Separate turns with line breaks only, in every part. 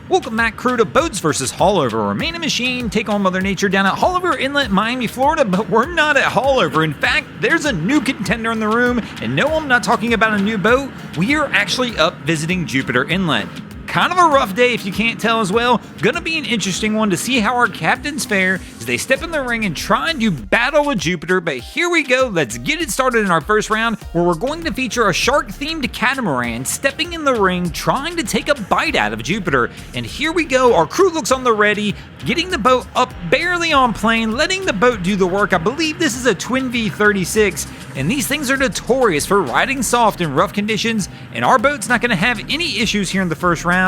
Welcome back, crew, to Boats vs. Haulover, where Man and Machine take on Mother Nature down at Haulover Inlet, Miami, Florida, but we're not at Haulover. In fact, there's a new contender in the room, and no, I'm not talking about a new boat. We are actually up visiting Jupiter Inlet. Kind of a rough day if you can't tell as well. Gonna be an interesting one to see how our captains fare as they step in the ring and try and do battle with Jupiter. But here we go, let's get it started in our first round, where we're going to feature a shark-themed Catamaran stepping in the ring, trying to take a bite out of Jupiter. And here we go, our crew looks on the ready, getting the boat up barely on plane, letting the boat do the work. I believe this is a Twin V36, and these things are notorious for riding soft in rough conditions, and our boat's not gonna have any issues here in the first round,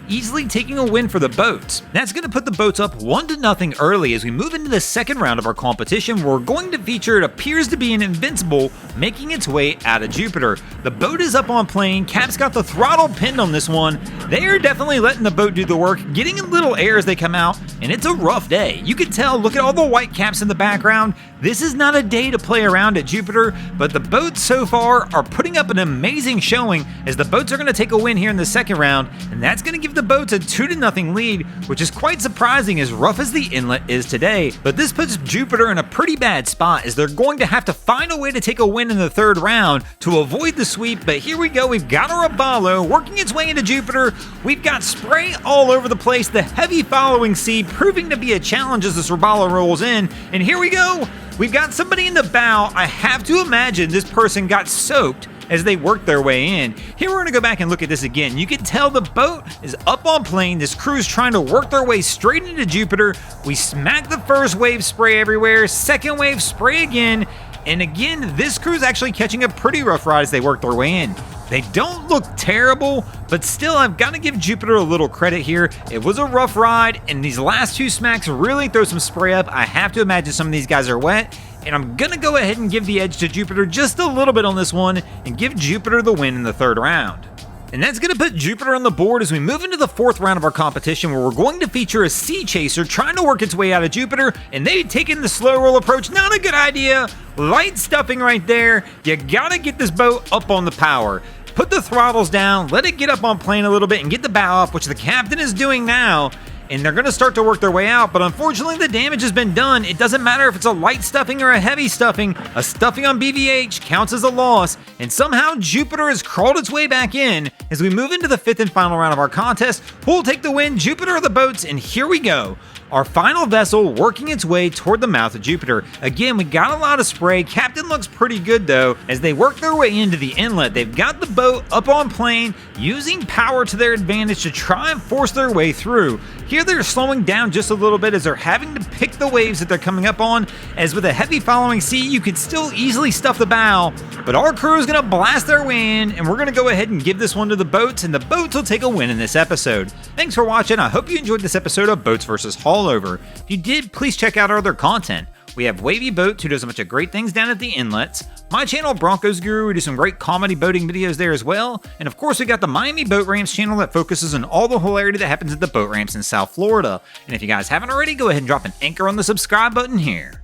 easily taking a win for the boats. That's going to put the boats up 1-0 early as we move into the second round of our competition, where we're going to feature, it appears to be an Invincible, making its way out of Jupiter. The boat is up on plane, Cap's got the throttle pinned on this one. They are definitely letting the boat do the work, getting a little air as they come out, and it's a rough day. You can tell, look at all the white caps in the background. This is not a day to play around at Jupiter, but the boats so far are putting up an amazing showing as the boats are going to take a win here in the second round, and that's going to give the boats a 2-0 lead, which is quite surprising as rough as the inlet is today. But this puts Jupiter in a pretty bad spot as they're going to have to find a way to take a win in the third round to avoid the sweep. But here we go, we've got a Rubalo working its way into Jupiter. We've got spray all over the place, the heavy following sea proving to be a challenge as this Rubalo rolls in. And here we go, we've got somebody in the bow. I have to imagine this person got soaked as they work their way in. Here we're gonna go back and look at this again. You can tell the boat is up on plane. This crew's trying to work their way straight into Jupiter. We smack the first wave, spray everywhere. Second wave, spray again. And again, this crew's actually catching a pretty rough ride as they work their way in. They don't look terrible, but still, I've got to give Jupiter a little credit here. It was a rough ride, and these last two smacks really throw some spray up. I have to imagine some of these guys are wet, and I'm going to go ahead and give the edge to Jupiter just a little bit on this one and give Jupiter the win in the third round. And that's going to put Jupiter on the board as we move into the fourth round of our competition, where we're going to feature a sea chaser trying to work its way out of Jupiter, and they've taken the slow roll approach. Not a good idea. Light stuffing right there. You got to get this boat up on the power. Put the throttles down, let it get up on plane a little bit and get the bow off, which the captain is doing now. And they're going to start to work their way out, but unfortunately the damage has been done. It doesn't matter if it's a light stuffing or a heavy stuffing. A stuffing on BVH counts as a loss, and somehow Jupiter has crawled its way back in as we move into the fifth and final round of our contest. Who'll take the win? Jupiter or the boats? And here we go. Our final vessel working its way toward the mouth of Jupiter. Again, we got a lot of spray. Captain looks pretty good though as they work their way into the inlet. They've got the boat up on plane, using power to their advantage to try and force their way through. Here they're slowing down just a little bit as they're having to pick the waves that they're coming up on, as with a heavy following sea, you could still easily stuff the bow, but our crew is going to blast their way in, and we're going to go ahead and give this one to the boats, and the boats will take a win in this episode. Thanks for watching. I hope you enjoyed this episode of Boats vs. Haulover. If you did, please check out our other content. We have Wavy Boats, who does a bunch of great things down at the inlets. My channel, Broncos Guru, we do some great comedy boating videos there as well. And of course, we got the Miami Boat Ramps channel that focuses on all the hilarity that happens at the boat ramps in South Florida. And if you guys haven't already, go ahead and drop an anchor on the subscribe button here.